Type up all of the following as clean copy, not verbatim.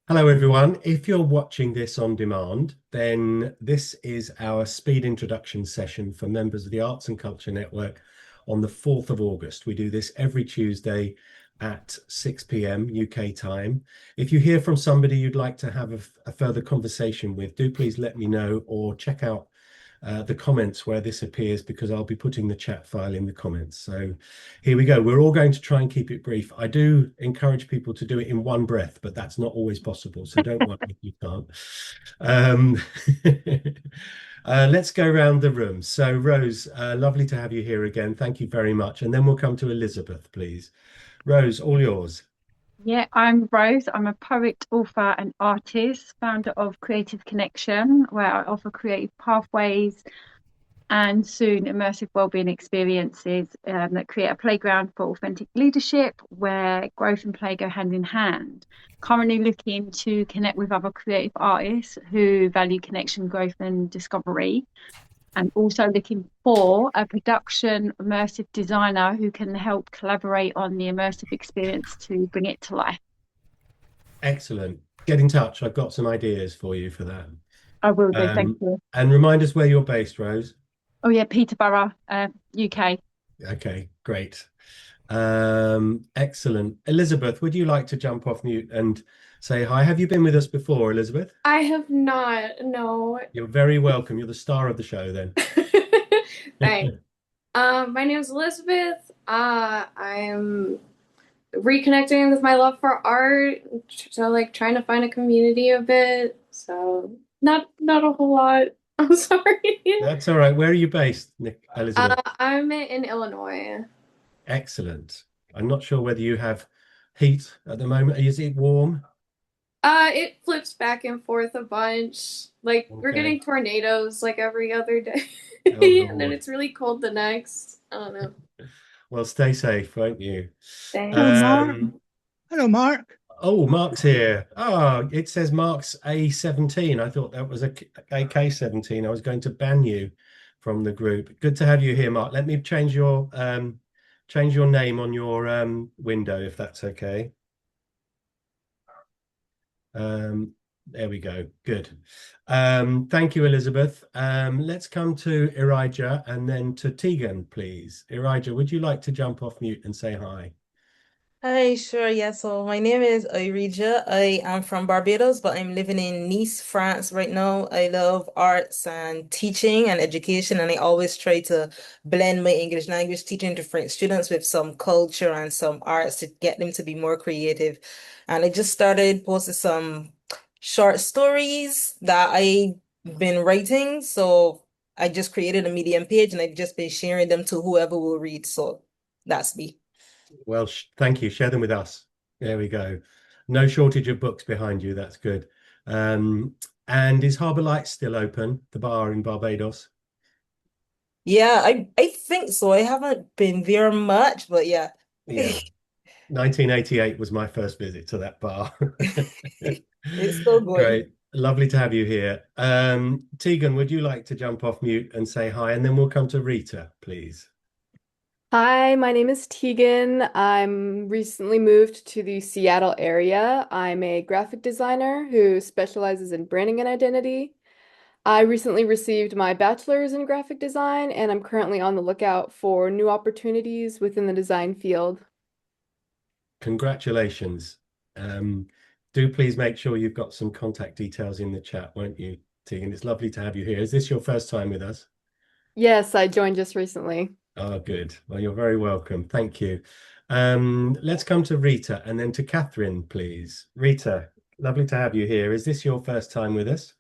Hello, everyone. If you're watching this on demand, then this is our speed introduction session for members of the Arts and Culture Network on the 4th of August. We do this every Tuesday at 6 p.m. UK time. If you hear from somebody you'd like to have a further conversation with, do please let me know or check out the comments where this appears, because I'll be putting the chat file in the comments. So here we go. We're all going to try and keep it brief. I do encourage people to do it in one breath, but that's not always possible. So don't worry if you can't. Um, let's go around the room. So Rose, lovely to have you here again. Thank you very much. And then we'll come to Elizabeth, please. Rose, all yours. Yeah, I'm Rose. I'm a poet, author, and artist, founder of Creative Connection, where I offer creative pathways and soon immersive wellbeing experiences that create a playground for authentic leadership where growth and play go hand in hand. Currently looking to connect with other creative artists who value connection, growth, and discovery, and also looking for a production immersive designer who can help collaborate on the immersive experience to bring it to life. Excellent. Get in touch. I've got some ideas for you for that. I will do. Thank Um, you. and remind us where you're based, Rose. Oh yeah, Peterborough, UK. Okay, great. Excellent. Elizabeth, would you like to jump off mute and say hi? Have you been with us before, Elizabeth? I have not, no. You're very welcome. You're the star of the show then. Thanks. My name is Elizabeth. I'm reconnecting with my love for art, so like trying to find a community a bit. So not a whole lot. I'm sorry. That's all right. Where are you based, Elizabeth? I'm in Illinois. Excellent. I'm not sure whether you have heat at the moment. Is it warm? It flips back and forth a bunch. Like we're Okay. getting tornadoes like every other day. Oh, And then Lord. it's really cold the next. I don't know. Well, stay safe, won't you? Hello, Thanks. Mark. Um, Hello, Mark. oh, Mark's here. Oh, it says Mark's A17. I thought that was a AK-17. I was going to ban you from the group. Good to have you here, Mark. Let me change your name on your window, if that's okay. Um, there we go. Good. Thank you, Elizabeth. Let's come to Irijah and then to Tegan, please. Irijah, would you like to jump off mute and say hi? Hi, sure. Yeah, so my name is Irija. I am from Barbados, but I'm living in Nice, France right now. I love arts and teaching and education, and I always try to blend my English language teaching different students with some culture and some arts to get them to be more creative. And I just started posting some short stories that I've been writing. So I just created a Medium page and I've just been sharing them to whoever will read. So that's me. Well, thank you. Share them with us. There we go. No shortage of books behind you. That's good. Um, and is Harbour Lights still open, the bar in Barbados? Yeah, I think so. I haven't been there much, but yeah. Yeah. 1988 was my first visit to that bar. It's still going. Great. Lovely to have you here. Tegan, would you like to jump off mute and say hi? And then we'll come to Rita, please. Hi, my name is Tegan. I'm recently moved to the Seattle area. I'm a graphic designer who specializes in branding and identity. I recently received my bachelor's in graphic design, and I'm currently on the lookout for new opportunities within the design field. Congratulations. Um, do please make sure you've got some contact details in the chat, won't you, Tegan? It's lovely to have you here. Is this your first time with us? Yes, I joined just recently. Oh, good. Well, you're very welcome. Thank you. Let's come to Rita and then to Catherine, please. Rita, lovely to have you here. Is this your first time with us?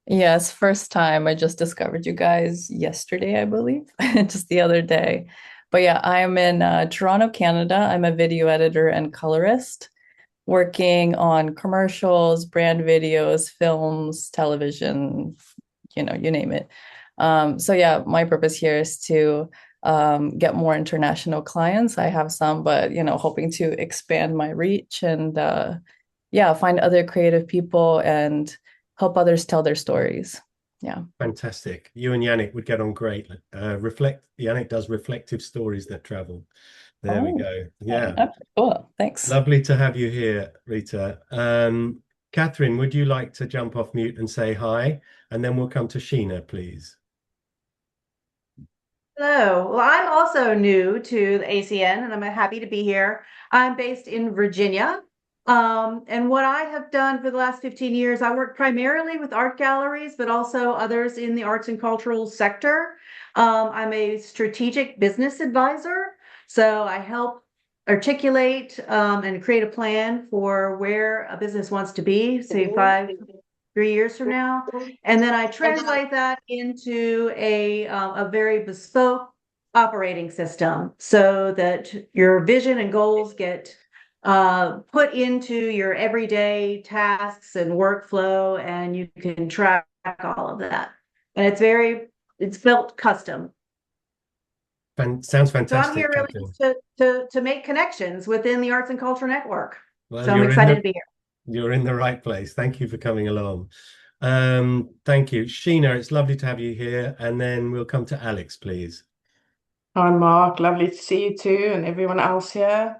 Yes, first time. I just discovered you guys yesterday, I believe, just the other day. But yeah, I'm in Toronto, Canada. I'm a video editor and colorist working on commercials, brand videos, films, television, you name it. So yeah, my purpose here is to get more international clients. I have some, but hoping to expand my reach and yeah, find other creative people and help others tell their stories. Yeah. Fantastic. You and Yannick would get on great. Yannick does reflective stories that travel. There we Oh, go. Yeah. oh, cool. Thanks. Lovely to have you here, Rita. Catherine, would you like to jump off mute and say hi? And then we'll come to Sheena, please. Hello. Well, I'm also new to the ACN and I'm happy to be here. I'm based in Virginia. And what I have done for the last 15 years, I work primarily with art galleries, but also others in the arts and cultural sector. I'm a strategic business advisor. So I help articulate and create a plan for where a business wants to be, say 3 years from now. And then I translate that into a very bespoke operating system so that your vision and goals get put into your everyday tasks and workflow, and you can track all of that. And it's built custom. Sounds So I'm fantastic, here really Catherine. just to make connections within the Arts and Culture Network. Well, So I'm excited to be here. You're in the right place. Thank you for coming along. Thank you. Sheena, it's lovely to have you here. And then we'll come to Alex, please. Hi, Mark. Lovely to see you too, and everyone else here.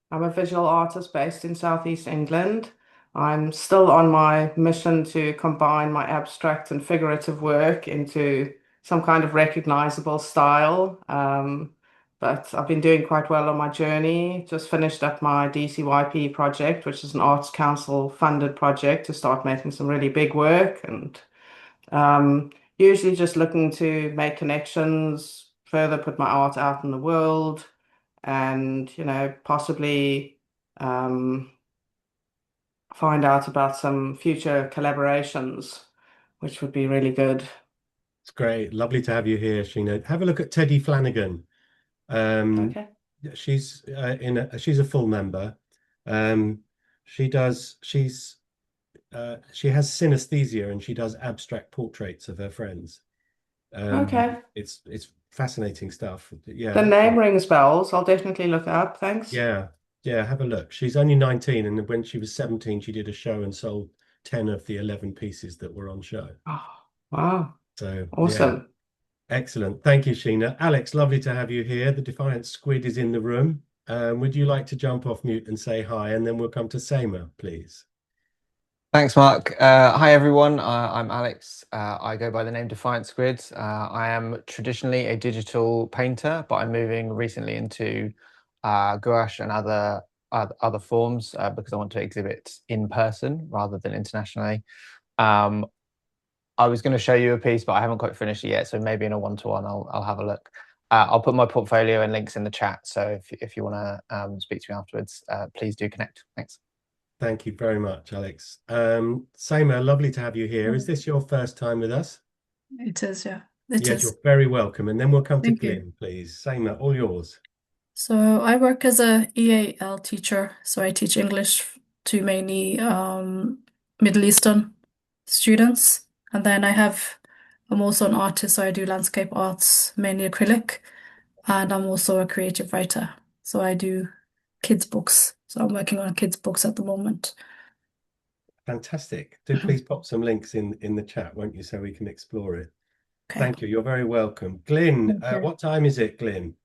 I'm a visual artist based in Southeast England. I'm still on my mission to combine my abstract and figurative work into some kind of recognizable style. But I've been doing quite well on my journey. Just finished up my DCYP project, which is an Arts Council funded project to start making some really big work, and usually just looking to make connections, further put my art out in the world, and possibly find out about some future collaborations, which would be really good. It's great. Lovely to have you here, Sheena. Have a look at Teddy Flanagan. Okay. She's she's a full member. She has synesthesia and she does abstract portraits of her friends. Okay. It's fascinating stuff. Yeah. The name rings bells. I'll definitely look it up. Thanks. Yeah. Yeah, have a look. She's only 19, and when she was 17, she did a show and sold 10 of the 11 pieces that were on show. Oh, wow. So Awesome. yeah. Excellent. Thank you, Sheena. Alex, lovely to have you here. The Defiant Squid is in the room. Would you like to jump off mute and say hi, and then we'll come to Seema, please? Thanks, Mark. Hi, everyone. I'm Alex. I go by the name Defiant Squid. I am traditionally a digital painter, but I'm moving recently into gouache and other forms because I want to exhibit in person rather than internationally. I was going to show you a piece, but I haven't quite finished it yet. So maybe in a one-to-one, I'll have a look. I'll put my portfolio and links in the chat. So if you want to speak to me afterwards, please do connect. Thanks. Thank you very much, Alex. Seema, lovely to have you here. Is this your first time with us? It is, yeah. It Yes, is. you're very welcome. And then we'll come to Thank you. Glyn, please. Seema, all yours. So I work as a EAL teacher. So I teach English to mainly Middle Eastern students. And then I'm also an artist, so I do landscape arts, mainly acrylic. And I'm also a creative writer. So I do kids' books. So I'm working on kids' books at the moment. Fantastic. Do please pop some links in the chat, won't you, so we can explore it. Okay. Thank you. You're very welcome. Glyn, Thank you. what time is it, Glyn?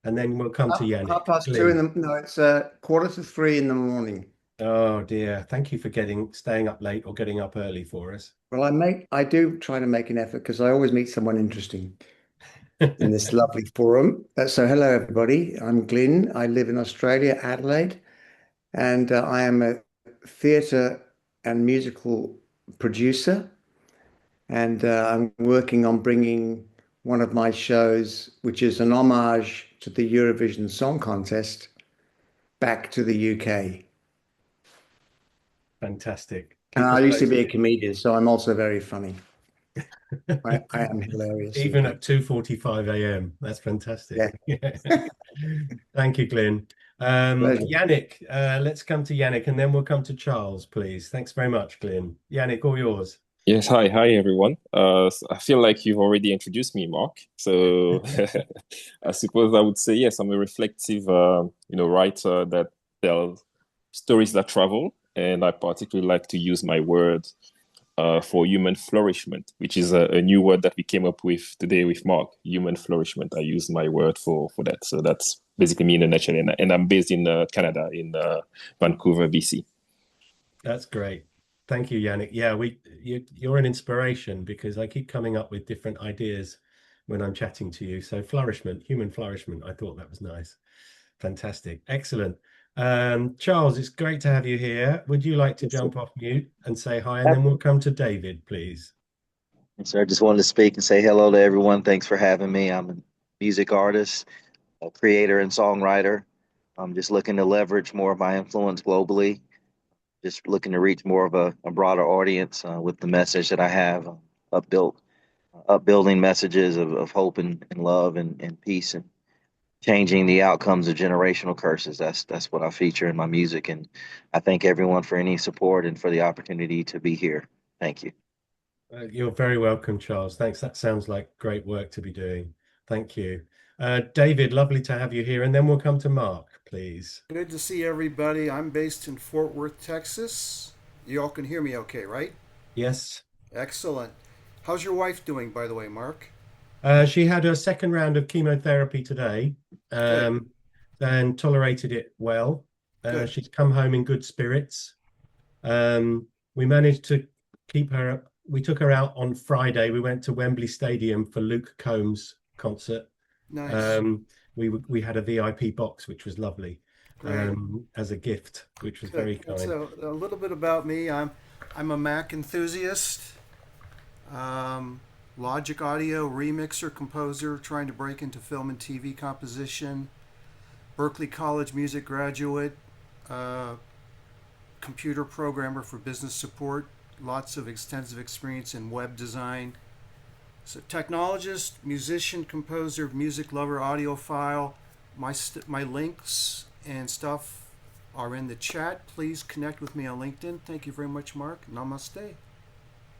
And then we'll come to Yannick. 2:30 no, it's 2:45 in the morning. Oh dear. Thank you for staying up late or getting up early for us. Well, I do try to make an effort because I always meet someone interesting in this lovely forum. So hello, everybody. I'm Glyn. I live in Australia, Adelaide, and I am a theatre and musical producer. And I'm working on bringing one of my shows, which is an homage to the Eurovision Song Contest, back to the UK. Fantastic. And I used to be a comedian, so I'm also very funny. I am hilarious. Even at 2:45 a.m. That's fantastic. Yeah. Thank you, Glyn. Yannick, let's come to Yannick, and then we'll come to Charles, please. Thanks very much, Glyn. Yannick, all yours. Yes, hi everyone. I feel like you've already introduced me, Mark. So I suppose I would say yes, I'm a reflective, writer that tells stories that travel, and I particularly like to use my words for human flourishment, which is a new word that we came up with today with Mark. Human flourishment. I use my word for that. So that's basically me in a nutshell. And I'm based in Canada, in Vancouver, BC. That's great. Thank you, Yannick. Yeah, you're an inspiration because I keep coming up with different ideas when I'm chatting to you. So flourishment, human flourishment, I thought that was nice. Fantastic. Excellent. Charles, it's great to have you here. Would you like to jump off mute and say hi, and then we'll come to David, please? Yes, sir. I just wanted to speak and say hello to everyone. Thanks for having me. I'm a music artist, a creator and songwriter. I'm just looking to leverage more of my influence globally, just looking to reach more of a broader audience with the message that I have, upbuilding messages of hope and love and peace and changing the outcomes of generational curses. That's what I feature in my music. And I thank everyone for any support and for the opportunity to be here. Thank you. You're very welcome, Charles. Thanks. That sounds like great work to be doing. Thank you. David, lovely to have you here. And then we'll come to Mark, please. Good to see everybody. I'm based in Fort Worth, Texas. You all can hear me okay, right? Yes. Excellent. How's your wife doing, by the way, Mark? She had her second round of chemotherapy today, and tolerated it well. She's come home in good spirits. We managed to keep her. We took her out on Friday. We went to Wembley Stadium for Luke Combs' concert. Nice. We had a VIP box, which was lovely, Great. as a gift, which was Good. very kind. So a little bit about me. I'm a Mac enthusiast, Logic Audio remixer, composer, trying to break into film and TV composition, Berklee College music graduate, computer programmer for business support, lots of extensive experience in web design. So technologist, musician, composer, music lover, audiophile. My links and stuff are in the chat. Please connect with me on LinkedIn. Thank you very much, Mark. Namaste.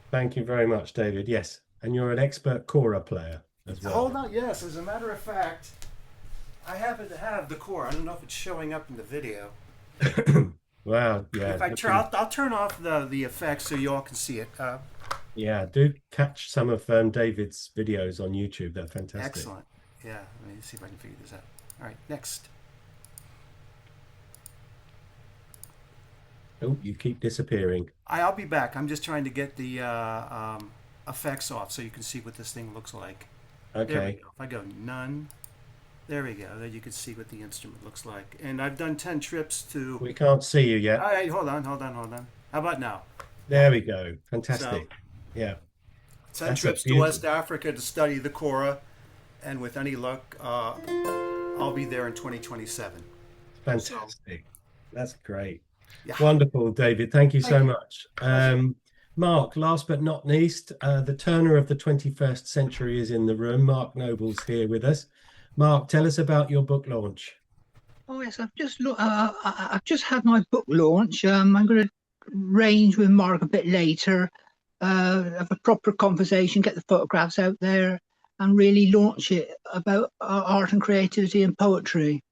Thank you very much, David. Yes, and you're an expert Cora player as well. Hold on. Yes, as a matter of fact, I happen to have the Cora. I don't know if it's showing up in the video. Wow. Yeah. If I'll turn off the effects so you all can see it. Yeah, do catch some of David's videos on YouTube. They're fantastic. Excellent. Yeah, let me see if I can figure this out. All right, next. Oh, you keep disappearing. I'll be back. I'm just trying to get the effects off so you can see what this thing looks like. There we Okay. go. If I go none, there we go. There you can see what the instrument looks like. And I've done 10 trips to... We can't see you yet. All right, hold on. How about now? There we go. Fantastic. Yeah. 10 That's a trips to beautiful- West Africa to study the Cora. And with any luck, I'll be there in 2027. Fantastic. That's great. Yeah. Wonderful, David. Thank you so Thank you. much. Mark, last but not least, the Turner of the 21st century is in the room. Mark Noble's here with us. Mark, tell us about your book launch. Oh yes, I've just had my book launch. I'm going to arrange with Mark a bit later, have a proper conversation, get the photographs out there, and really launch it about art and creativity and poetry.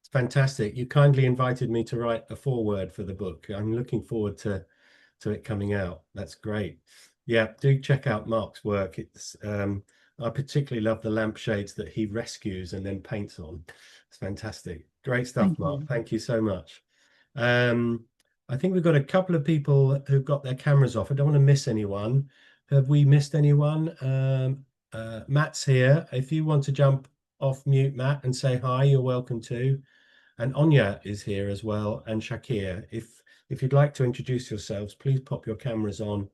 It's fantastic. You kindly invited me to write a foreword for the book. I'm looking forward to it coming out. That's great. Yeah, do check out Mark's work. It's I particularly love the lampshades that he rescues and then paints on. It's fantastic. Great stuff, Thank Mark. you. Thank you so much. I think we've got a couple of people who've got their cameras off. I don't want to miss anyone. Have we missed anyone? Matt's here. If you want to jump off mute, Matt, and say hi, you're welcome to. And Anya is here as well, and Shakir. If you'd like to introduce yourselves, please pop your cameras on.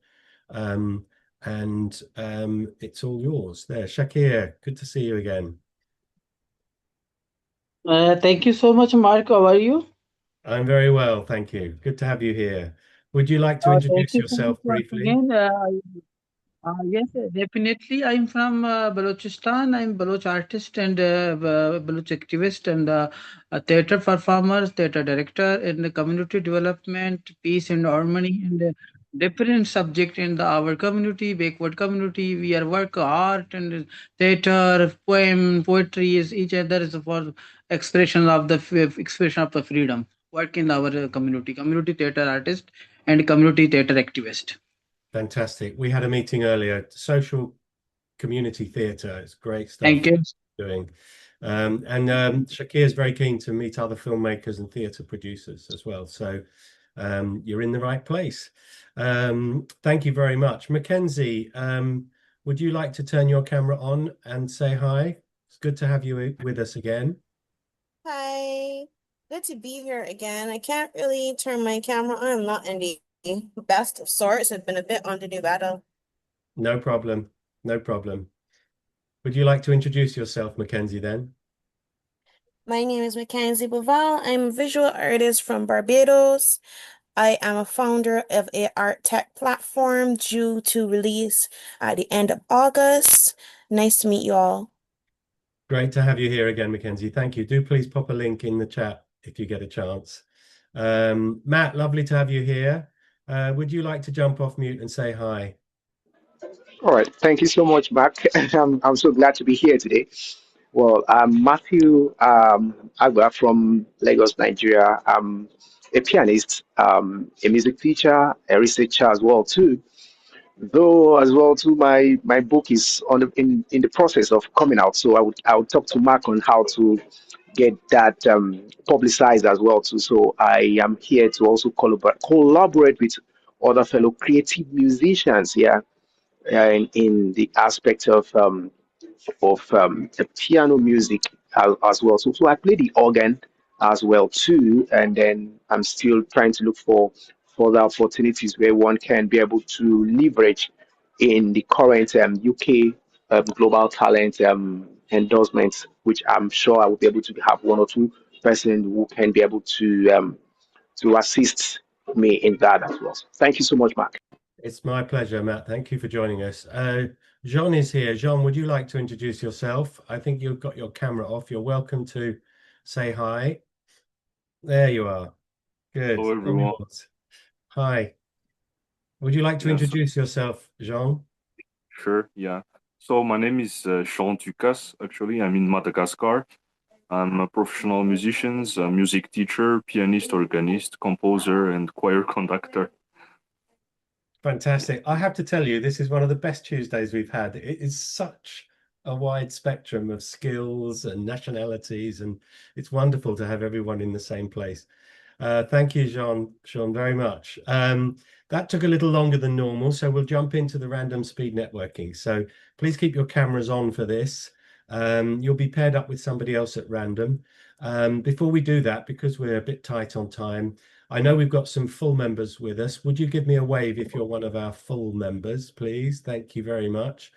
It's all yours. There, Shakir, good to see you again. Thank you so much, Mark. How are you? I'm very well, thank you. Good to have you here. Would you like to Thank introduce you so much yourself once briefly? again. Yes, definitely. I'm from Balochistan. I'm Baloch artist and Baloch activist and a theater performer, theater director in the community development, peace and harmony, and different subject in our community, backward community. We are work art and theater, poem, poetry is each other is for expression of the expression of the freedom. Work in our community theater artist and community theater activist. Fantastic. We had a meeting earlier, social community theatre. It's great stuff Thank you. doing. Shakir is very keen to meet other filmmakers and theatre producers as well. So you're in the right place. Thank you very much. Mackenzie, would you like to turn your camera on and say hi? It's good to have you with us again. Hi, good to be here again. I can't really turn my camera on. I'm not in the best of sorts. I've been a bit under the weather. No problem. No problem. Would you like to introduce yourself, Mackenzie, then? My name is Mackenzie Boval. I'm a visual artist from Barbados. I am a founder of a art tech platform due to release at the end of August. Nice to meet you all. Great to have you here again, Mackenzie. Thank you. Do please pop a link in the chat if you get a chance. Matt, lovely to have you here. Would you like to jump off mute and say hi? All right. Thank you so much, Mark. I'm so glad to be here today. Well, I'm Matthew Agba from Lagos, Nigeria. I'm a pianist, a music teacher, a researcher as well too. Though as well too, my book is in the process of coming out. So I would talk to Mark on how to get that publicized as well too. So I am here to also collaborate with other fellow creative musicians here in the aspect of the piano music as well. So I play the organ as well too, and then I'm still trying to look for further opportunities where one can be able to leverage in the current UK global talent endorsements, which I'm sure I will be able to have one or two persons who can be able to assist me in that as well. So thank you so much, Mark. It's my pleasure, Matt. Thank you for joining us. Jean is here. Jean, would you like to introduce yourself? I think you've got your camera off. You're welcome to say hi. There you are. Good. Hello, everyone. Hi. Would you like to introduce yourself, Jean? Sure, yeah. So my name is Jean Ducasse. Actually, I'm in Madagascar. I'm a professional musician, a music teacher, pianist, organist, composer, and choir conductor. Fantastic. I have to tell you, this is one of the best Tuesdays we've had. It is such a wide spectrum of skills and nationalities, and it's wonderful to have everyone in the same place. Thank you, Jean, very much. That took a little longer than normal, so we'll jump into the random speed networking. So please keep your cameras on for this. You'll be paired up with somebody else at random. Before we do that, because we're a bit tight on time, I know we've got some full members with us. Would you give me a wave if you're one of our full members, please? Thank you very much.